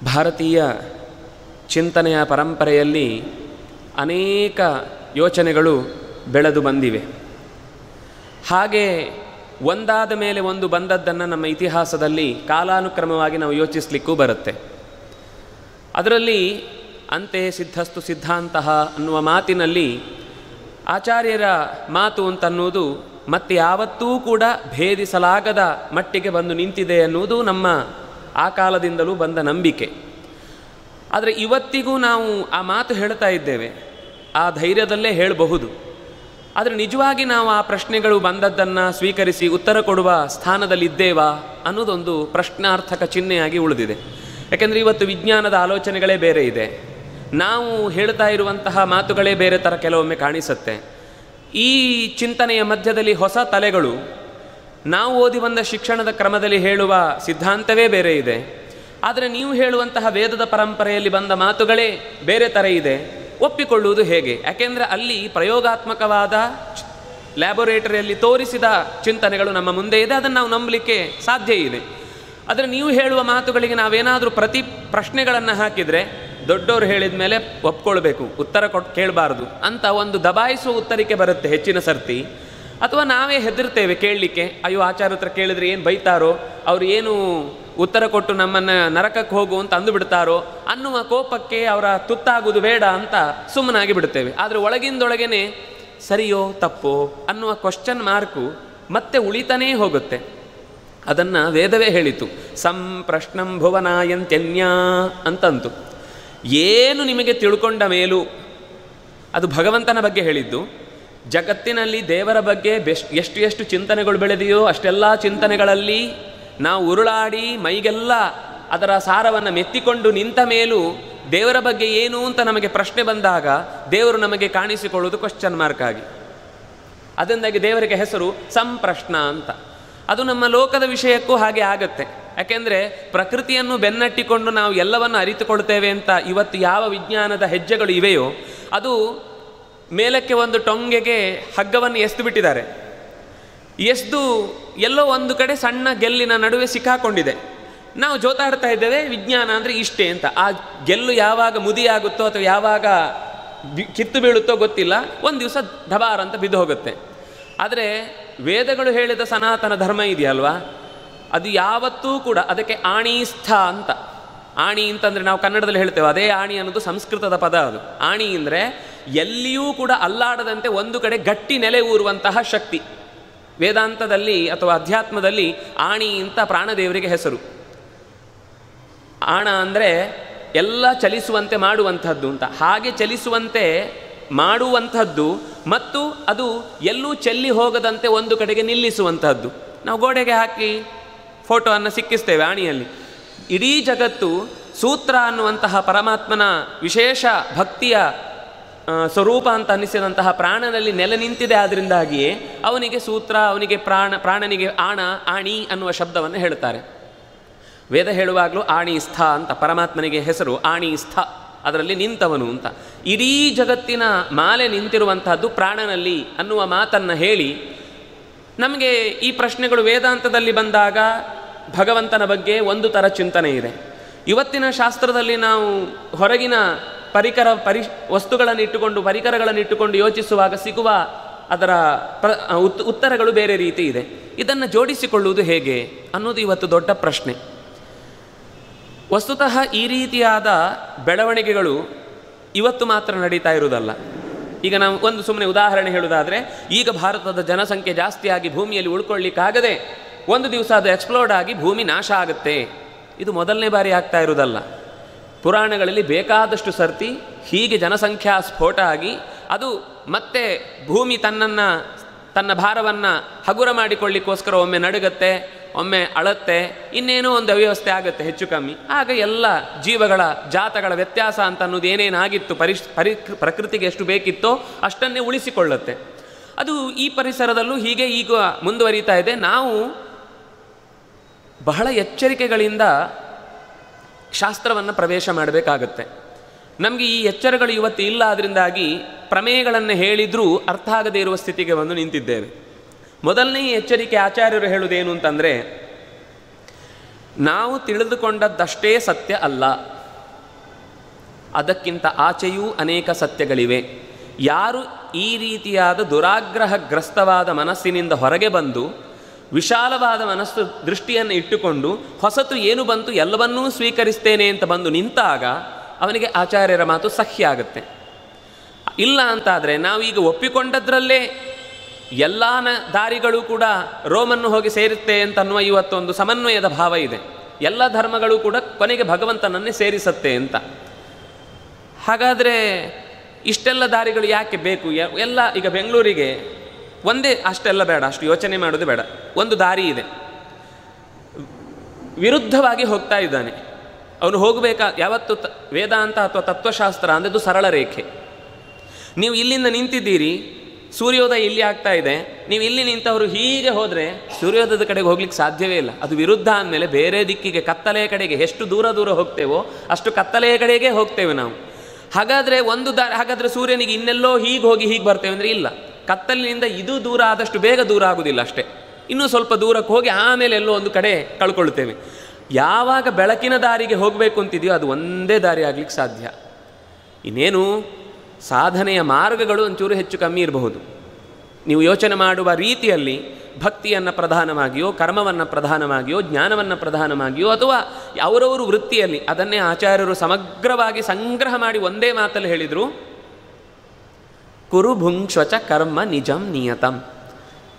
ಭಾರತೀಯ ಚಿಂತನೆಯ ಪರಂಪರೆಯಲ್ಲಿ ಅನೇಕ ಯೋಚನೆಗಳು ಬೆಳೆದು ಬಂದಿವೆ. ಹಾಗೆ ಒಂದಾದ ಮೇಲೆ ಒಂದು ಬಂದದ್ದನ್ನು ನಮ್ಮ ಇತಿಹಾಸದಲ್ಲಿ ಕಾಲಾನುಕ್ರಮವಾಗಿ ನಾವು ಯೋಚಿಸಲಿಕ್ಕೂ ಬರುತ್ತೆ. ಅದರಲ್ಲಿ ಅಂತೆ ಸಿದ್ಧಸ್ತು ಸಿದ್ಧಾಂತಃ ಅನ್ನುವ ಮಾತಿನಲ್ಲಿ ಆಚಾರ್ಯರ ಮಾತು ಅಂತನ್ನುವುದು ಮತ್ತೆ ಯಾವತ್ತೂ ಕೂಡ ಭೇದಿಸಲಾಗದ ಮಟ್ಟಿಗೆ ಬಂದು ನಿಂತಿದೆ ಅನ್ನುವುದು ನಮ್ಮ ಆ ಕಾಲದಿಂದಲೂ ಬಂದ ನಂಬಿಕೆ. ಆದರೆ ಇವತ್ತಿಗೂ ನಾವು ಆ ಮಾತು ಹೇಳ್ತಾ ಇದ್ದೇವೆ, ಆ ಧೈರ್ಯದಲ್ಲೇ ಹೇಳಬಹುದು. ಆದರೆ ನಿಜವಾಗಿ ನಾವು ಆ ಪ್ರಶ್ನೆಗಳು ಬಂದದ್ದನ್ನು ಸ್ವೀಕರಿಸಿ ಉತ್ತರ ಕೊಡುವ ಸ್ಥಾನದಲ್ಲಿದ್ದೇವಾ ಅನ್ನೋದೊಂದು ಪ್ರಶ್ನಾರ್ಥಕ ಚಿಹ್ನೆಯಾಗಿ ಉಳಿದಿದೆ. ಯಾಕೆಂದರೆ ಇವತ್ತು ವಿಜ್ಞಾನದ ಆಲೋಚನೆಗಳೇ ಬೇರೆ ಇದೆ, ನಾವು ಹೇಳ್ತಾ ಇರುವಂತಹ ಮಾತುಗಳೇ ಬೇರೆ ಥರ ಕೆಲವೊಮ್ಮೆ ಕಾಣಿಸುತ್ತೆ. ಈ ಚಿಂತನೆಯ ಮಧ್ಯದಲ್ಲಿ ಹೊಸ ತಲೆಗಳು, ನಾವು ಓದಿ ಬಂದ ಶಿಕ್ಷಣದ ಕ್ರಮದಲ್ಲಿ ಹೇಳುವ ಸಿದ್ಧಾಂತವೇ ಬೇರೆ ಇದೆ. ಆದರೆ ನೀವು ಹೇಳುವಂತಹ ವೇದದ ಪರಂಪರೆಯಲ್ಲಿ ಬಂದ ಮಾತುಗಳೇ ಬೇರೆ ಥರ ಇದೆ. ಒಪ್ಪಿಕೊಳ್ಳುವುದು ಹೇಗೆ? ಯಾಕೆಂದರೆ ಅಲ್ಲಿ ಪ್ರಯೋಗಾತ್ಮಕವಾದ ಲ್ಯಾಬೊರೇಟರಿಯಲ್ಲಿ ತೋರಿಸಿದ ಚಿಂತನೆಗಳು ನಮ್ಮ ಮುಂದೆ ಇದೆ, ಅದನ್ನು ನಾವು ನಂಬಲಿಕ್ಕೆ ಸಾಧ್ಯ ಇದೆ. ಆದರೆ ನೀವು ಹೇಳುವ ಮಾತುಗಳಿಗೆ ನಾವೇನಾದರೂ ಪ್ರಶ್ನೆಗಳನ್ನು ಹಾಕಿದರೆ ದೊಡ್ಡವರು ಹೇಳಿದ ಮೇಲೆ ಒಪ್ಕೊಳ್ಬೇಕು, ಉತ್ತರ ಕೇಳಬಾರ್ದು ಅಂತ ಒಂದು ದಬಾಯಿಸುವ ಉತ್ತರಕ್ಕೆ ಬರುತ್ತೆ ಹೆಚ್ಚಿನ ಸರ್ತಿ. ಅಥವಾ ನಾವೇ ಹೆದರ್ತೇವೆ ಕೇಳಲಿಕ್ಕೆ, ಅಯ್ಯೋ ಆಚಾರ್ಯ ಹತ್ರ ಕೇಳಿದ್ರೆ ಏನು ಬೈತಾರೋ, ಅವರು ಏನು ಉತ್ತರ ಕೊಟ್ಟು ನಮ್ಮನ್ನು ನರಕಕ್ಕೆ ಹೋಗು ಅಂತ ಅಂದುಬಿಡ್ತಾರೋ ಅನ್ನುವ ಕೋಪಕ್ಕೆ ಅವರ ತುತ್ತಾಗುವುದು ಬೇಡ ಅಂತ ಸುಮ್ಮನಾಗಿ ಬಿಡ್ತೇವೆ. ಆದರೆ ಒಳಗಿಂದೊಳಗೇನೆ ಸರಿಯೋ ತಪ್ಪೋ ಅನ್ನುವ ಕ್ವಶ್ಚನ್ ಮಾರ್ಕು ಮತ್ತೆ ಉಳಿತಾನೇ ಹೋಗುತ್ತೆ. ಅದನ್ನು ವೇದವೇ ಹೇಳಿತು, ಸಂಪ್ರಶ್ನಂ ಭುವನಾಯಂತ್ಯನ್ಯಾ ಅಂತಂತು. ಏನು ನಿಮಗೆ ತಿಳ್ಕೊಂಡ ಮೇಲೂ, ಅದು ಭಗವಂತನ ಬಗ್ಗೆ ಹೇಳಿದ್ದು. ಜಗತ್ತಿನಲ್ಲಿ ದೇವರ ಬಗ್ಗೆ ಎಷ್ಟು ಎಷ್ಟು ಚಿಂತನೆಗಳು ಬೆಳೆದೆಯೋ ಅಷ್ಟೆಲ್ಲ ಚಿಂತನೆಗಳಲ್ಲಿ ನಾವು ಉರುಳಾಡಿ ಮೈಗೆಲ್ಲ ಅದರ ಸಾರವನ್ನು ಮೆತ್ತಿಕೊಂಡು ನಿಂತ ಮೇಲೂ ದೇವರ ಬಗ್ಗೆ ಏನು ಅಂತ ನಮಗೆ ಪ್ರಶ್ನೆ ಬಂದಾಗ ದೇವರು ನಮಗೆ ಕಾಣಿಸಿಕೊಳ್ಳುವುದು ಕ್ವಶ್ಚನ್ ಮಾರ್ಕ್ ಆಗಿ. ಅದರಿಂದಾಗಿ ದೇವರಿಗೆ ಹೆಸರು ಸಂಪ್ರಶ್ನ ಅಂತ. ಅದು ನಮ್ಮ ಲೋಕದ ವಿಷಯಕ್ಕೂ ಹಾಗೆ ಆಗತ್ತೆ. ಯಾಕೆಂದರೆ ಪ್ರಕೃತಿಯನ್ನು ಬೆನ್ನಟ್ಟಿಕೊಂಡು ನಾವು ಎಲ್ಲವನ್ನು ಅರಿತುಕೊಳ್ತೇವೆ ಅಂತ ಇವತ್ತು ಯಾವ ವಿಜ್ಞಾನದ ಹೆಜ್ಜೆಗಳು ಇವೆಯೋ ಅದು ಮೇಲಕ್ಕೆ ಒಂದು ಟೊಂಗೆಗೆ ಹಗ್ಗವನ್ನು ಎಸ್ದು ಬಿಟ್ಟಿದ್ದಾರೆ. ಎಸ್ದು ಎಲ್ಲೋ ಒಂದು ಕಡೆ ಸಣ್ಣ ಗೆಲ್ಲಿನ ನಡುವೆ ಸಿಕ್ಕಾಕೊಂಡಿದೆ. ನಾವು ಜೋತಾಡ್ತಾ ಇದ್ದೇವೆ ವಿಜ್ಞಾನ ಅಂದರೆ ಇಷ್ಟೇ ಅಂತ. ಆ ಗೆಲ್ಲು ಯಾವಾಗ ಮುದಿಯಾಗುತ್ತೋ ಅಥವಾ ಯಾವಾಗ ಕಿತ್ತು ಬೀಳುತ್ತೋ ಗೊತ್ತಿಲ್ಲ, ಒಂದು ದಿವಸ ಢಬಾರ್ ಅಂತ ಬಿದ್ದು ಹೋಗುತ್ತೆ. ಆದರೆ ವೇದಗಳು ಹೇಳಿದ ಸನಾತನ ಧರ್ಮ ಇದೆಯಲ್ವಾ, ಅದು ಯಾವತ್ತೂ ಕೂಡ ಅದಕ್ಕೆ ಆಣೀಸ್ಥ ಅಂತ. ಆಣಿ ಅಂತಂದರೆ ನಾವು ಕನ್ನಡದಲ್ಲಿ ಹೇಳ್ತೇವೆ, ಅದೇ ಆಣಿ ಅನ್ನೋದು ಸಂಸ್ಕೃತದ ಪದ. ಅದು ಆಣಿ ಅಂದರೆ ಎಲ್ಲಿಯೂ ಕೂಡ ಅಲ್ಲಾಡದಂತೆ ಒಂದು ಕಡೆ ಗಟ್ಟಿ ನೆಲೆ ಊರುವಂತಹ ಶಕ್ತಿ. ವೇದಾಂತದಲ್ಲಿ ಅಥವಾ ಅಧ್ಯಾತ್ಮದಲ್ಲಿ ಆಣಿ ಅಂತ ಪ್ರಾಣದೇವರಿಗೆ ಹೆಸರು. ಆಣ ಅಂದರೆ ಎಲ್ಲ ಚಲಿಸುವಂತೆ ಮಾಡುವಂಥದ್ದು ಅಂತ. ಹಾಗೆ ಚಲಿಸುವಂತೆ ಮಾಡುವಂಥದ್ದು ಮತ್ತು ಅದು ಎಲ್ಲೂ ಚೆಲ್ಲಿ ಹೋಗದಂತೆ ಒಂದು ಕಡೆಗೆ ನಿಲ್ಲಿಸುವಂಥದ್ದು. ನಾವು ಗೋಡೆಗೆ ಹಾಕಿ ಫೋಟೋವನ್ನು ಸಿಕ್ಕಿಸ್ತೇವೆ ಆಣಿಯಲ್ಲಿ. ಇಡೀ ಜಗತ್ತು ಸೂತ್ರ ಅನ್ನುವಂತಹ ಪರಮಾತ್ಮನ ವಿಶೇಷ ಭಕ್ತಿಯ ಸ್ವರೂಪ ಅಂತ ಅನ್ನಿಸಿದಂತಹ ಪ್ರಾಣನಲ್ಲಿ ನೆಲೆ ನಿಂತಿದೆ. ಆದ್ದರಿಂದಾಗಿಯೇ ಅವನಿಗೆ ಸೂತ್ರ, ಅವನಿಗೆ ಪ್ರಾಣನಿಗೆ ಆಣಿ ಅನ್ನುವ ಶಬ್ದವನ್ನು ಹೇಳ್ತಾರೆ. ವೇದ ಹೇಳುವಾಗಲೂ ಆಣಿಸ್ಥ ಅಂತ ಪರಮಾತ್ಮನಿಗೆ ಹೆಸರು ಆಣಿಸ್ಥ, ಅದರಲ್ಲಿ ನಿಂತವನು ಅಂತ. ಇಡೀ ಜಗತ್ತಿನ ಮಾಲೆ ನಿಂತಿರುವಂತಹದ್ದು ಪ್ರಾಣನಲ್ಲಿ ಅನ್ನುವ ಮಾತನ್ನು ಹೇಳಿ ನಮಗೆ ಈ ಪ್ರಶ್ನೆಗಳು ವೇದಾಂತದಲ್ಲಿ ಬಂದಾಗ ಭಗವಂತನ ಬಗ್ಗೆ ಒಂದು ಥರ ಚಿಂತನೆ ಇದೆ. ಇವತ್ತಿನ ಶಾಸ್ತ್ರದಲ್ಲಿ ನಾವು ಹೊರಗಿನ ಪರಿಕರಗಳನ್ನು ಇಟ್ಟುಕೊಂಡು ಯೋಚಿಸುವಾಗ ಸಿಗುವ ಅದರ ಉತ್ತರಗಳು ಬೇರೆ ರೀತಿ ಇದೆ. ಇದನ್ನು ಜೋಡಿಸಿಕೊಳ್ಳುವುದು ಹೇಗೆ ಅನ್ನೋದು ಇವತ್ತು ದೊಡ್ಡ ಪ್ರಶ್ನೆ. ವಸ್ತುತಃ ಈ ರೀತಿಯಾದ ಬೆಳವಣಿಗೆಗಳು ಇವತ್ತು ಮಾತ್ರ ನಡೀತಾ ಇರುವುದಲ್ಲ. ಈಗ ನಾವು ಒಂದು ಸುಮ್ಮನೆ ಉದಾಹರಣೆ ಹೇಳುವುದಾದರೆ, ಈಗ ಭಾರತದ ಜನಸಂಖ್ಯೆ ಜಾಸ್ತಿಯಾಗಿ ಭೂಮಿಯಲ್ಲಿ ಉಳ್ಕೊಳ್ಳಿಕ್ಕಾಗದೆ ಒಂದು ದಿವಸ ಅದು ಎಕ್ಸ್ಪ್ಲೋರ್ಡ್ ಆಗಿ ಭೂಮಿ ನಾಶ ಆಗುತ್ತೆ. ಇದು ಮೊದಲನೇ ಬಾರಿ ಆಗ್ತಾ ಇರುವುದಲ್ಲ. ಪುರಾಣಗಳಲ್ಲಿ ಬೇಕಾದಷ್ಟು ಸರ್ತಿ ಹೀಗೆ ಜನಸಂಖ್ಯಾ ಸ್ಫೋಟ ಆಗಿ ಅದು ಮತ್ತೆ ಭೂಮಿ ತನ್ನ ಭಾರವನ್ನು ಹಗುರ ಮಾಡಿಕೊಳ್ಳಿಕ್ಕೋಸ್ಕರ ಒಮ್ಮೆ ನಡುಗತ್ತೆ, ಒಮ್ಮೆ ಅಳತ್ತೆ, ಇನ್ನೇನೋ ಒಂದು ಅವ್ಯವಸ್ಥೆ ಆಗುತ್ತೆ ಹೆಚ್ಚು ಕಮ್ಮಿ. ಆಗ ಎಲ್ಲ ಜೀವಗಳ ಜಾತಗಳ ವ್ಯತ್ಯಾಸ ಅಂತ ಅನ್ನೋದು ಏನೇನಾಗಿತ್ತು, ಪ್ರಕೃತಿಗೆ ಎಷ್ಟು ಬೇಕಿತ್ತೋ ಅಷ್ಟನ್ನೇ ಉಳಿಸಿಕೊಳ್ಳುತ್ತೆ. ಅದು ಈ ಪರಿಸರದಲ್ಲೂ ಹೀಗೆ ಈಗ ಮುಂದುವರಿತಾ ಇದೆ. ನಾವು ಬಹಳ ಎಚ್ಚರಿಕೆಗಳಿಂದ ಶಾಸ್ತ್ರವನ್ನು ಪ್ರವೇಶ ಮಾಡಬೇಕಾಗತ್ತೆ. ನಮಗೆ ಈ ಎಚ್ಚರಗಳು ಇವತ್ತು ಇಲ್ಲ. ಅದರಿಂದಾಗಿ ಪ್ರಮೇಯಗಳನ್ನು ಹೇಳಿದರೂ ಅರ್ಥ ಆಗದೇ ಇರುವ ಸ್ಥಿತಿಗೆ ಬಂದು ನಿಂತಿದ್ದೇವೆ. ಮೊದಲನೇ ಎಚ್ಚರಿಕೆ ಆಚಾರ್ಯರು ಹೇಳುವುದೇನು ಅಂತಂದರೆ, ನಾವು ತಿಳಿದುಕೊಂಡದ್ದಷ್ಟೇ ಸತ್ಯ ಅಲ್ಲ. ಅದಕ್ಕಿಂತ ಆಚೆಯೂ ಅನೇಕ ಸತ್ಯಗಳಿವೆ. ಯಾರು ಈ ರೀತಿಯಾದ ದುರಾಗ್ರಹಗ್ರಸ್ತವಾದ ಮನಸ್ಸಿನಿಂದ ಹೊರಗೆ ಬಂದು ವಿಶಾಲವಾದ ಮನಸ್ಸು ದೃಷ್ಟಿಯನ್ನು ಇಟ್ಟುಕೊಂಡು ಹೊಸತು ಏನು ಬಂತು ಎಲ್ಲವನ್ನೂ ಸ್ವೀಕರಿಸ್ತೇನೆ ಅಂತ ಬಂದು ನಿಂತಾಗ ಅವನಿಗೆ ಆಚಾರ್ಯರ ಮಾತು ಸಹ್ಯ ಆಗುತ್ತೆ. ಇಲ್ಲ ಅಂತಾದರೆ ನಾವೀಗ ಒಪ್ಪಿಕೊಂಡದ್ರಲ್ಲೇ ಎಲ್ಲ ದಾರಿಗಳು ಕೂಡ ರೋಮನ್ನು ಹೋಗಿ ಸೇರುತ್ತೆ ಅಂತನ್ನುವ ಇವತ್ತೊಂದು ಸಮನ್ವಯದ ಭಾವ ಇದೆ. ಎಲ್ಲ ಧರ್ಮಗಳು ಕೂಡ ಕೊನೆಗೆ ಭಗವಂತನನ್ನೇ ಸೇರಿಸತ್ತೆ ಅಂತ. ಹಾಗಾದರೆ ಇಷ್ಟೆಲ್ಲ ದಾರಿಗಳು ಯಾಕೆ ಬೇಕು? ಎಲ್ಲ ಈಗ ಬೆಂಗಳೂರಿಗೆ ಒಂದೇ ಅಷ್ಟೆಲ್ಲ ಬೇಡ, ಅಷ್ಟು ಯೋಚನೆ ಮಾಡೋದು ಬೇಡ. ಒಂದು ದಾರಿ ಇದೆ, ವಿರುದ್ಧವಾಗಿ ಹೋಗ್ತಾ ಇದ್ದಾನೆ ಅವನು. ಯಾವತ್ತು ವೇದಾಂತ ಅಥವಾ ತತ್ವಶಾಸ್ತ್ರ ಅಂದದ್ದು ಸರಳ ರೇಖೆ. ನೀವು ಇಲ್ಲಿಂದ ನಿಂತಿದ್ದೀರಿ, ಸೂರ್ಯೋದಯ ಇಲ್ಲಿ ಆಗ್ತಾ ಇದೆ, ನೀವು ಇಲ್ಲಿ ನಿಂತವರು ಹೀಗೆ ಹೋದರೆ ಸೂರ್ಯೋದಯದ ಕಡೆಗೆ ಹೋಗ್ಲಿಕ್ಕೆ ಸಾಧ್ಯವೇ ಇಲ್ಲ. ಅದು ವಿರುದ್ಧ ಅಂದಮೇಲೆ ಬೇರೆ ದಿಕ್ಕಿಗೆ ಕತ್ತಲೆಯ ಕಡೆಗೆ ಎಷ್ಟು ದೂರ ಹೋಗ್ತೇವೋ ಅಷ್ಟು ಕತ್ತಲೆಯ ಕಡೆಗೆ ಹೋಗ್ತೇವೆ ನಾವು. ಹಾಗಾದರೆ ಹಾಗಾದರೆ ಸೂರ್ಯನಿಗೆ ಇನ್ನೆಲ್ಲೋ ಹೀಗೆ ಹೋಗಿ ಹೀಗೆ ಬರ್ತೇವೆ ಅಂದರೆ ಇಲ್ಲ. ಕತ್ತಲಿನಿಂದ ಇದು ದೂರ ಆದಷ್ಟು ಬೇಗ ದೂರ ಆಗೋದಿಲ್ಲ ಅಷ್ಟೇ, ಇನ್ನೂ ಸ್ವಲ್ಪ ದೂರಕ್ಕೆ ಹೋಗಿ ಆಮೇಲೆ ಎಲ್ಲೋ ಒಂದು ಕಡೆ ಕಳ್ಕೊಳ್ತೇವೆ. ಯಾವಾಗ ಬೆಳಕಿನ ದಾರಿಗೆ ಹೋಗಬೇಕು ಅಂತಿದೆಯೋ ಅದು ಒಂದೇ ದಾರಿ ಆಗಲಿಕ್ಕೆ ಸಾಧ್ಯ. ಇನ್ನೇನು ಸಾಧನೆಯ ಮಾರ್ಗಗಳು ಒಂಚೂರು ಹೆಚ್ಚು ಕಮ್ಮಿ ಇರಬಹುದು. ನೀವು ಯೋಚನೆ ಮಾಡುವ ರೀತಿಯಲ್ಲಿ ಭಕ್ತಿಯನ್ನು ಪ್ರಧಾನವಾಗಿಯೋ, ಕರ್ಮವನ್ನು ಪ್ರಧಾನವಾಗಿಯೋ, ಜ್ಞಾನವನ್ನು ಪ್ರಧಾನವಾಗಿಯೋ, ಅಥವಾ ಅವರವರು ವೃತ್ತಿಯಲ್ಲಿ ಅದನ್ನೇ ಆಚಾರ್ಯರು ಸಮಗ್ರವಾಗಿ ಸಂಗ್ರಹ ಮಾಡಿ ಒಂದೇ ಮಾತಲ್ಲಿ ಹೇಳಿದರು, ಕುರು ಭುಂಕ್ಷ್ವಚ ಕರ್ಮ ನಿಜಂ ನಿಯತಂ.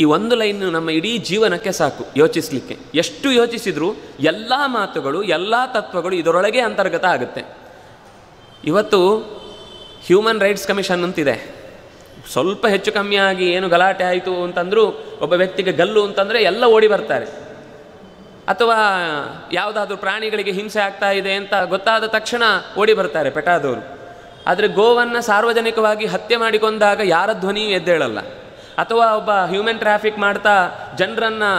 ಈ ಒಂದು ಲೈನು ನಮ್ಮ ಇಡೀ ಜೀವನಕ್ಕೆ ಸಾಕು ಯೋಚಿಸಲಿಕ್ಕೆ. ಎಷ್ಟು ಯೋಚಿಸಿದರೂ ಎಲ್ಲ ಮಾತುಗಳು, ಎಲ್ಲ ತತ್ವಗಳು ಇದರೊಳಗೆ ಅಂತರ್ಗತ ಆಗುತ್ತೆ. ಇವತ್ತು ಹ್ಯೂಮನ್ ರೈಟ್ಸ್ ಕಮಿಷನ್ ಅಂತಿದೆ. ಸ್ವಲ್ಪ ಹೆಚ್ಚು ಕಮ್ಮಿಯಾಗಿ ಏನು ಗಲಾಟೆ ಆಯಿತು ಅಂತಂದರೂ, ಒಬ್ಬ ವ್ಯಕ್ತಿಗೆ ಗಲ್ಲು ಅಂತಂದರೆ ಎಲ್ಲ ಓಡಿ ಬರ್ತಾರೆ. ಅಥವಾ ಯಾವುದಾದ್ರೂ ಪ್ರಾಣಿಗಳಿಗೆ ಹಿಂಸೆ ಆಗ್ತಾ ಇದೆ ಅಂತ ಗೊತ್ತಾದ ತಕ್ಷಣ ಓಡಿ ಬರ್ತಾರೆ ಪೆಟಾದವರು. ಆದರೆ ಗೋವನ್ನು ಸಾರ್ವಜನಿಕವಾಗಿ ಹತ್ಯೆ ಮಾಡಿಕೊಂಡಾಗ ಯಾರ ಧ್ವನಿಯೂ ಎದ್ದೇಳಲ್ಲ. ಅಥವಾ ಒಬ್ಬ ಹ್ಯೂಮನ್ ಟ್ರಾಫಿಕ್ ಮಾಡ್ತಾ ಜನರನ್ನು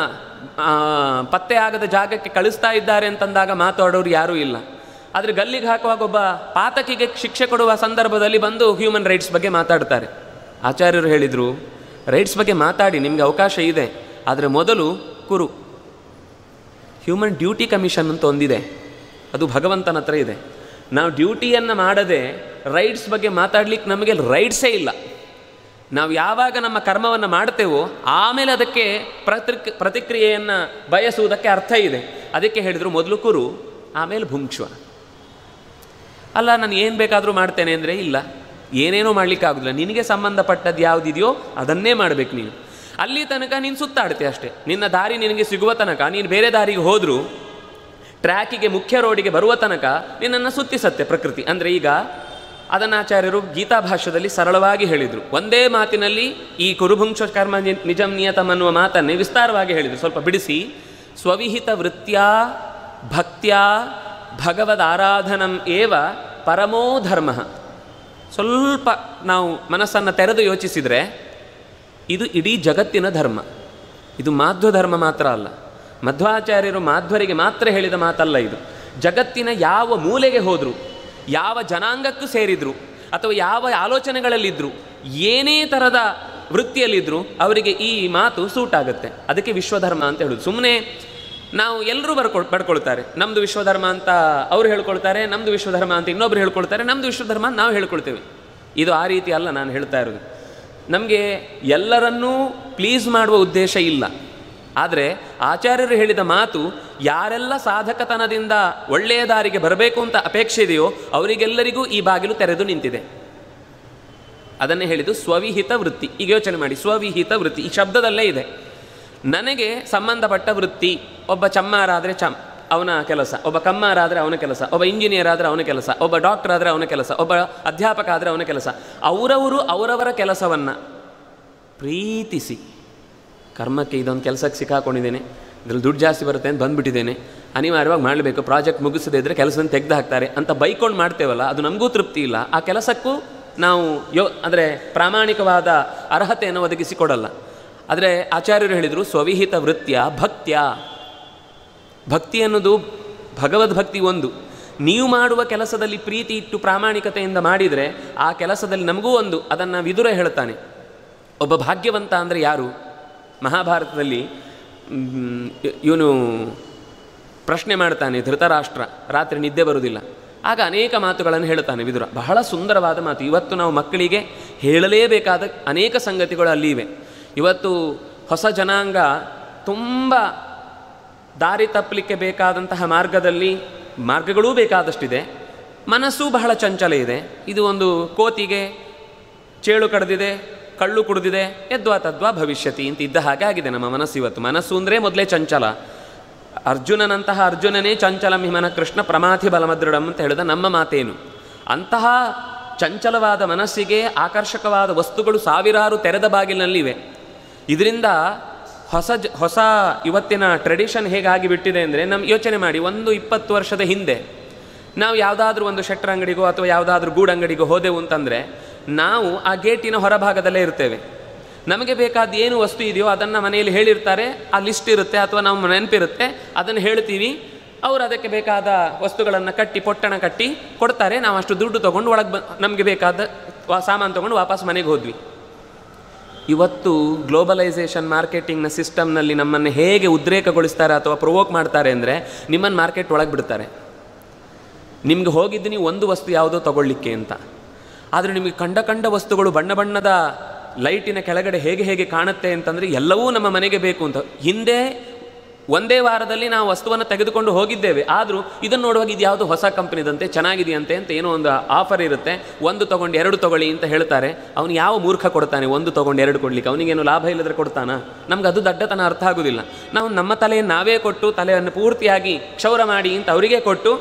ಪತ್ತೆ ಆಗದ ಜಾಗಕ್ಕೆ ಕಳಿಸ್ತಾ ಇದ್ದಾರೆ ಅಂತಂದಾಗ ಮಾತಾಡೋರು ಯಾರೂ ಇಲ್ಲ. ಆದರೆ ಗಲ್ಲಿಗೆ ಹಾಕುವಾಗ ಒಬ್ಬ ಪಾತಕಿಗೆ ಶಿಕ್ಷೆ ಕೊಡುವ ಸಂದರ್ಭದಲ್ಲಿ ಬಂದು ಹ್ಯೂಮನ್ ರೈಟ್ಸ್ ಬಗ್ಗೆ ಮಾತಾಡ್ತಾರೆ. ಆಚಾರ್ಯರು ಹೇಳಿದರು, ರೈಟ್ಸ್ ಬಗ್ಗೆ ಮಾತಾಡಿ, ನಿಮಗೆ ಅವಕಾಶ ಇದೆ, ಆದರೆ ಮೊದಲು ಕುರು. ಹ್ಯೂಮನ್ ಡ್ಯೂಟಿ ಕಮಿಷನ್ ಅಂತ ಒಂದಿದೆ, ಅದು ಭಗವಂತನ ಹತ್ರ ಇದೆ. ನಾವು ಡ್ಯೂಟಿಯನ್ನು ಮಾಡದೆ ರೈಟ್ಸ್ ಬಗ್ಗೆ ಮಾತಾಡ್ಲಿಕ್ಕೆ ನಮಗೆ ರೈಟ್ಸೇ ಇಲ್ಲ. ನಾವು ಯಾವಾಗ ನಮ್ಮ ಕರ್ಮವನ್ನು ಮಾಡ್ತೇವೋ ಆಮೇಲೆ ಅದಕ್ಕೆ ಪ್ರತಿಕ್ರಿಯೆಯನ್ನು ಬಯಸುವುದಕ್ಕೆ ಅರ್ಥ ಇದೆ. ಅದಕ್ಕೆ ಹೇಳಿದರು ಮೊದಲು ಕುರು, ಆಮೇಲೆ ಭುಂಕ್ಷ್ವ. ಅಲ್ಲ, ನಾನು ಏನು ಬೇಕಾದರೂ ಮಾಡ್ತೇನೆ ಅಂದರೆ ಇಲ್ಲ, ಏನೇನೋ ಮಾಡಲಿಕ್ಕಾಗೋದಿಲ್ಲ. ನಿನಗೆ ಸಂಬಂಧಪಟ್ಟದ್ದು ಯಾವುದಿದೆಯೋ ಅದನ್ನೇ ಮಾಡಬೇಕು ನೀನು. ಅಲ್ಲಿ ತನಕ ನೀನು ಸುತ್ತಾಡ್ತೀಯ ಅಷ್ಟೇ. ನಿನ್ನ ದಾರಿ ನಿನಗೆ ಸಿಗುವ ತನಕ, ನೀನು ಬೇರೆ ದಾರಿಗೆ ಹೋದರೂ ಟ್ರ್ಯಾಕಿಗೆ, ಮುಖ್ಯ ರೋಡಿಗೆ ಬರುವ ತನಕ ನಿನ್ನನ್ನು ಸುತ್ತಿಸತ್ತೆ ಪ್ರಕೃತಿ. ಅಂದರೆ ಈಗ ಅದನ್ನಾಚಾರ್ಯರು ಗೀತಾ ಭಾಷ್ಯದಲ್ಲಿ ಸರಳವಾಗಿ ಹೇಳಿದರು. ಒಂದೇ ಮಾತಿನಲ್ಲಿ ಈ ಕುರುಭುಂಕ್ಷ ಕರ್ಮ ನಿಜಂ ನಿಯತಂ ಅನ್ನುವ ಮಾತನ್ನೇ ವಿಸ್ತಾರವಾಗಿ ಹೇಳಿದರು. ಸ್ವಲ್ಪ ಬಿಡಿಸಿ, ಸ್ವವಿಹಿತ ವೃತ್ತ್ಯಾ ಭಕ್ತ್ಯಾ ಭಗವದಾರಾಧನಂ ಏವ ಪರಮೋ ಧರ್ಮ. ಸ್ವಲ್ಪ ನಾವು ಮನಸ್ಸನ್ನು ತೆರೆದು ಯೋಚಿಸಿದರೆ ಇದು ಇಡೀ ಜಗತ್ತಿನ ಧರ್ಮ. ಇದು ಮಾಧ್ವ ಧರ್ಮ ಮಾತ್ರ ಅಲ್ಲ, ಮಧ್ವಾಚಾರ್ಯರು ಮಾಧ್ವರಿಗೆ ಮಾತ್ರ ಹೇಳಿದ ಮಾತಲ್ಲ ಇದು. ಜಗತ್ತಿನ ಯಾವ ಮೂಲೆಗೆ ಹೋದರೂ, ಯಾವ ಜನಾಂಗಕ್ಕೂ ಸೇರಿದ್ರು, ಅಥವಾ ಯಾವ ಆಲೋಚನೆಗಳಲ್ಲಿದ್ದರೂ, ಏನೇ ಥರದ ವೃತ್ತಿಯಲ್ಲಿದ್ದರೂ ಅವರಿಗೆ ಈ ಮಾತು ಸೂಟ್ ಆಗುತ್ತೆ. ಅದಕ್ಕೆ ವಿಶ್ವಧರ್ಮ ಅಂತ ಹೇಳೋದು. ಸುಮ್ಮನೆ ನಾವು ಎಲ್ಲರೂ ಪಡ್ಕೊಳ್ತಾರೆ, ನಮ್ಮದು ವಿಶ್ವಧರ್ಮ ಅಂತ ಅವರು ಹೇಳ್ಕೊಳ್ತಾರೆ, ನಮ್ಮದು ವಿಶ್ವಧರ್ಮ ಅಂತ ಇನ್ನೊಬ್ರು ಹೇಳ್ಕೊಳ್ತಾರೆ, ನಮ್ಮದು ವಿಶ್ವಧರ್ಮ ಅಂತ ನಾವು ಹೇಳ್ಕೊಳ್ತೇವೆ. ಇದು ಆ ರೀತಿ ಅಲ್ಲ ನಾನು ಹೇಳ್ತಾ ಇರೋದು. ನಮಗೆ ಎಲ್ಲರನ್ನೂ ಪ್ಲೀಸ್ ಮಾಡುವ ಉದ್ದೇಶ ಇಲ್ಲ. ಆದರೆ ಆಚಾರ್ಯರು ಹೇಳಿದ ಮಾತು ಯಾರೆಲ್ಲ ಸಾಧಕತನದಿಂದ ಒಳ್ಳೆಯ ದಾರಿಗೆ ಬರಬೇಕು ಅಂತ ಅಪೇಕ್ಷೆ ಇದೆಯೋ ಅವರಿಗೆಲ್ಲರಿಗೂ ಈ ಬಾಗಿಲು ತೆರೆದು ನಿಂತಿದೆ. ಅದನ್ನೇ ಹೇಳಿದ್ದು ಸ್ವವಿಹಿತ ವೃತ್ತಿ. ಈಗ ಯೋಚನೆ ಮಾಡಿ, ಸ್ವವಿಹಿತ ವೃತ್ತಿ ಈ ಶಬ್ದದಲ್ಲೇ ಇದೆ. ನನಗೆ ಸಂಬಂಧಪಟ್ಟ ವೃತ್ತಿ, ಒಬ್ಬ ಚಮ್ಮಾರ ಆದರೆ ಅವನ ಕೆಲಸ, ಒಬ್ಬ ಕಮ್ಮಾರ ಆದರೆ ಅವನ ಕೆಲಸ, ಒಬ್ಬ ಇಂಜಿನಿಯರ್ ಆದರೆ ಅವನ ಕೆಲಸ, ಒಬ್ಬ ಡಾಕ್ಟರ್ ಆದರೆ ಅವನ ಕೆಲಸ, ಒಬ್ಬ ಅಧ್ಯಾಪಕ ಆದರೆ ಅವನ ಕೆಲಸ. ಅವರವರು ಅವರವರ ಕೆಲಸವನ್ನು ಪ್ರೀತಿಸಿ, ಕರ್ಮಕ್ಕೆ ಇದೊಂದು ಕೆಲಸಕ್ಕೆ ಸಿಕ್ಕಾಕೊಂಡಿದ್ದೇನೆ, ಇದ್ರಲ್ಲಿ ದುಡ್ಡು ಜಾಸ್ತಿ ಬರುತ್ತೆ ಅಂತ ಬಂದುಬಿಟ್ಟಿದ್ದೇನೆ, ಅನಿವಾರ್ಯವಾಗಿ ಮಾಡಬೇಕು, ಪ್ರಾಜೆಕ್ಟ್ ಮುಗಿಸದೇ ಇದ್ದರೆ ಕೆಲಸವನ್ನು ತೆಗೆದು ಹಾಕ್ತಾರೆ ಅಂತ ಬೈಕೊಂಡು ಮಾಡ್ತೇವಲ್ಲ, ಅದು ನಮಗೂ ತೃಪ್ತಿ ಇಲ್ಲ. ಆ ಕೆಲಸಕ್ಕೂ ನಾವು ಅಂದರೆ ಪ್ರಾಮಾಣಿಕವಾದ ಅರ್ಹತೆಯನ್ನು ಒದಗಿಸಿಕೊಡಲ್ಲ. ಆದರೆ ಆಚಾರ್ಯರು ಹೇಳಿದರು ಸ್ವವಿಹಿತ ವೃತ್ತ್ಯ ಭಕ್ತ್ಯ. ಭಕ್ತಿ ಅನ್ನೋದು ಭಗವದ್ಭಕ್ತಿ ಒಂದು. ನೀವು ಮಾಡುವ ಕೆಲಸದಲ್ಲಿ ಪ್ರೀತಿ ಇಟ್ಟು ಪ್ರಾಮಾಣಿಕತೆಯಿಂದ ಮಾಡಿದರೆ ಆ ಕೆಲಸದಲ್ಲಿ ನಮಗೂ ಒಂದು. ಅದನ್ನು ವಿದುರ ಹೇಳ್ತಾನೆ. ಒಬ್ಬ ಭಾಗ್ಯವಂತ ಅಂದರೆ ಯಾರು? ಮಹಾಭಾರತದಲ್ಲಿ ಇವನು ಪ್ರಶ್ನೆ ಮಾಡ್ತಾನೆ ಧೃತರಾಷ್ಟ್ರ, ರಾತ್ರಿ ನಿದ್ದೆ ಬರುವುದಿಲ್ಲ. ಆಗ ಅನೇಕ ಮಾತುಗಳನ್ನು ಹೇಳ್ತಾನೆ ವಿದುರ. ಬಹಳ ಸುಂದರವಾದ ಮಾತು. ಇವತ್ತು ನಾವು ಮಕ್ಕಳಿಗೆ ಹೇಳಲೇಬೇಕಾದ ಅನೇಕ ಸಂಗತಿಗಳು ಅಲ್ಲಿ ಇವೆ. ಇವತ್ತು ಹೊಸ ಜನಾಂಗ ತುಂಬ ದಾರಿ ತಪ್ಪಲಿಕ್ಕೆ ಬೇಕಾದಂತಹ ಮಾರ್ಗಗಳೂ ಬೇಕಾದಷ್ಟಿದೆ, ಮನಸ್ಸೂ ಬಹಳ ಚಂಚಲ ಇದೆ. ಇದು ಒಂದು ಕೋತಿಗೆ ಚೇಳು ಕಡ್ದಿದೆ, ಕಳ್ಳು ಕುಡಿದಿದೆ, ಯದ್ವಾ ತದ್ವಾ ಭವಿಷ್ಯತಿ ಅಂತ ಇದ್ದ ಹಾಗೆ ಆಗಿದೆ ನಮ್ಮ ಮನಸ್ಸು ಇವತ್ತು. ಮನಸ್ಸು ಅಂದರೆ ಮೊದಲೇ ಚಂಚಲ. ಅರ್ಜುನನಂತಹ ಅರ್ಜುನನೇ ಚಂಚಲಂ ಹಿಮನ ಕೃಷ್ಣ ಪ್ರಮಾಥಿ ಬಲಮದೃಢಂ ಅಂತ ಹೇಳಿದ ನಮ್ಮ ಮಾತೇನು. ಅಂತಹ ಚಂಚಲವಾದ ಮನಸ್ಸಿಗೆ ಆಕರ್ಷಕವಾದ ವಸ್ತುಗಳು ಸಾವಿರಾರು ತೆರೆದ ಬಾಗಿಲಿನಲ್ಲಿವೆ. ಇದರಿಂದ ಹೊಸ ಇವತ್ತಿನ ಟ್ರೆಡಿಷನ್ ಹೇಗಾಗಿ ಬಿಟ್ಟಿದೆ ಅಂದರೆ, ನಮ್ಮ ಯೋಚನೆ ಮಾಡಿ, 20 ವರ್ಷದ ಹಿಂದೆ ನಾವು ಯಾವುದಾದ್ರೂ ಒಂದು ಶೆಟ್ಟರ್ ಅಂಗಡಿಗೋ ಅಥವಾ ಯಾವುದಾದ್ರೂ ಗೂಡಂಗಡಿಗೋ ಹೋದೆವು ಅಂತಂದರೆ ನಾವು ಆ ಗೇಟಿನ ಹೊರಭಾಗದಲ್ಲೇ ಇರ್ತೇವೆ. ನಮಗೆ ಬೇಕಾದ ಏನು ವಸ್ತು ಇದೆಯೋ ಅದನ್ನು ಮನೆಯಲ್ಲಿ ಹೇಳಿರ್ತಾರೆ, ಆ ಲಿಸ್ಟ್ ಇರುತ್ತೆ ಅಥವಾ ನಾವು ನೆನಪಿರುತ್ತೆ, ಅದನ್ನು ಹೇಳ್ತೀವಿ. ಅವರು ಅದಕ್ಕೆ ಬೇಕಾದ ವಸ್ತುಗಳನ್ನು ಪೊಟ್ಟಣ ಕಟ್ಟಿ ಕೊಡ್ತಾರೆ. ನಾವು ಅಷ್ಟು ದುಡ್ಡು ತೊಗೊಂಡು ನಮಗೆ ಬೇಕಾದ ಸಾಮಾನು ತೊಗೊಂಡು ವಾಪಸ್ ಮನೆಗೆ ಹೋದ್ವಿ. ಇವತ್ತು ಗ್ಲೋಬಲೈಸೇಷನ್ ಮಾರ್ಕೆಟಿಂಗ್ನ ಸಿಸ್ಟಮ್ನಲ್ಲಿ ನಮ್ಮನ್ನು ಹೇಗೆ ಉದ್ರೇಕಗೊಳಿಸ್ತಾರೆ ಅಥವಾ ಪ್ರೊವೋಕ್ ಮಾಡ್ತಾರೆ ಅಂದರೆ, ನಿಮ್ಮನ್ನು ಮಾರ್ಕೆಟ್ ಒಳಗೆ ಬಿಡ್ತಾರೆ. ನಿಮ್ಗೆ ಹೋಗಿದ್ದು ನೀವು ಒಂದು ವಸ್ತು ಯಾವುದೋ ತೊಗೊಳ್ಳಿಕ್ಕೆ ಅಂತ, ಆದರೆ ನಿಮಗೆ ಕಂಡ ವಸ್ತುಗಳು ಬಣ್ಣ ಬಣ್ಣದ ಲೈಟಿನ ಕೆಳಗಡೆ ಹೇಗೆ ಕಾಣುತ್ತೆ ಅಂತಂದರೆ ಎಲ್ಲವೂ ನಮ್ಮ ಮನೆಗೆ ಬೇಕು ಅಂತ. ಹಿಂದೆ ಒಂದೇ ವಾರದಲ್ಲಿ ನಾವು ವಸ್ತುವನ್ನು ತೆಗೆದುಕೊಂಡು ಹೋಗಿದ್ದೇವೆ. ಆದರೂ ಇದನ್ನು ನೋಡುವಾಗ ಇದು ಯಾವುದೋ ಹೊಸ ಕಂಪ್ನಿದಂತೆ ಚೆನ್ನಾಗಿದೆಯಂತೆ ಅಂತ ಏನೋ ಒಂದು ಆಫರ್ ಇರುತ್ತೆ, 1 ತೊಗೊಂಡು 2 ತೊಗೊಳ್ಳಿ ಅಂತ ಹೇಳ್ತಾರೆ. ಅವನು ಯಾವ ಮೂರ್ಖ ಕೊಡ್ತಾನೆ 1 ತೊಗೊಂಡು 2 ಕೊಡಲಿಕ್ಕೆ? ಅವನಿಗೇನು ಲಾಭ ಇಲ್ಲದ್ರೆ ಕೊಡ್ತಾನ? ನಮ್ಗೆ ಅದು ದಡ್ಡತನ ಅರ್ಥ ಆಗೋದಿಲ್ಲ. ನಾವು ನಮ್ಮ ತಲೆಯನ್ನು ನಾವೇ ಕೊಟ್ಟು, ತಲೆಯನ್ನು ಪೂರ್ತಿಯಾಗಿ ಕ್ಷೌರ ಮಾಡಿ ಅಂತ ಅವರಿಗೆ ಕೊಟ್ಟು,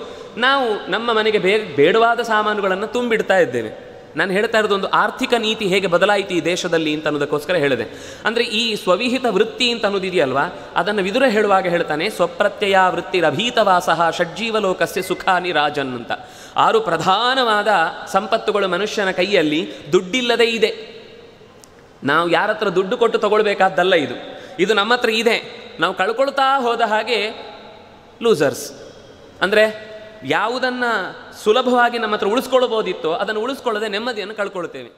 ನಾವು ನಮ್ಮ ಮನೆಗೆ ಬೇಡವಾದ ಸಾಮಾನುಗಳನ್ನು ತುಂಬಿಡ್ತಾ ಇದ್ದೇವೆ. ನಾನು ಹೇಳ್ತಾ ಇರೋದು ಒಂದು ಆರ್ಥಿಕ ನೀತಿ ಹೇಗೆ ಬದಲಾಯಿತು ಈ ದೇಶದಲ್ಲಿ ಅಂತ ಅನ್ನೋದಕ್ಕೋಸ್ಕರ ಹೇಳಿದೆ. ಅಂದರೆ ಈ ಸ್ವವಿಹಿತ ವೃತ್ತಿ ಅಂತ ಅನ್ನೋದಿದೆಯಲ್ವಾ, ಅದನ್ನು ವಿದುರ ಹೇಳುವಾಗ ಹೇಳ್ತಾನೆ, ಸ್ವಪ್ರತ್ಯಯ ವೃತ್ತಿರಭೀತವಾಸಃ ಷಡ್ಜೀವಲೋಕಸ್ಯ ಸುಖಾನಿ ರಾಜನ್ ಅಂತ. 6 ಪ್ರಧಾನವಾದ ಸಂಪತ್ತುಗಳು ಮನುಷ್ಯನ ಕೈಯಲ್ಲಿ ದುಡ್ಡಿಲ್ಲದೆ ಇದೆ. ನಾವು ಯಾರ ಹತ್ರ ದುಡ್ಡು ಕೊಟ್ಟು ತಗೊಳ್ಬೇಕಾದ್ದಲ್ಲ ಇದು ನಮ್ಮ ಹತ್ರ ಇದೆ. ನಾವು ಕಳ್ಕೊಳ್ತಾ ಹೋದ ಹಾಗೆ ಲೂಸರ್ಸ್. ಅಂದರೆ ಯಾವುದನ್ನು ಸುಲಭವಾಗಿ ನಮ್ಮ ಹತ್ರ ಉಳಿಸ್ಕೊಳ್ಬೋದಿತ್ತೋ ಅದನ್ನು ಉಳಿಸ್ಕೊಳ್ಳದೆ ನೆಮ್ಮದಿಯನ್ನು ಕಳ್ಕೊಳ್ತೇವೆ.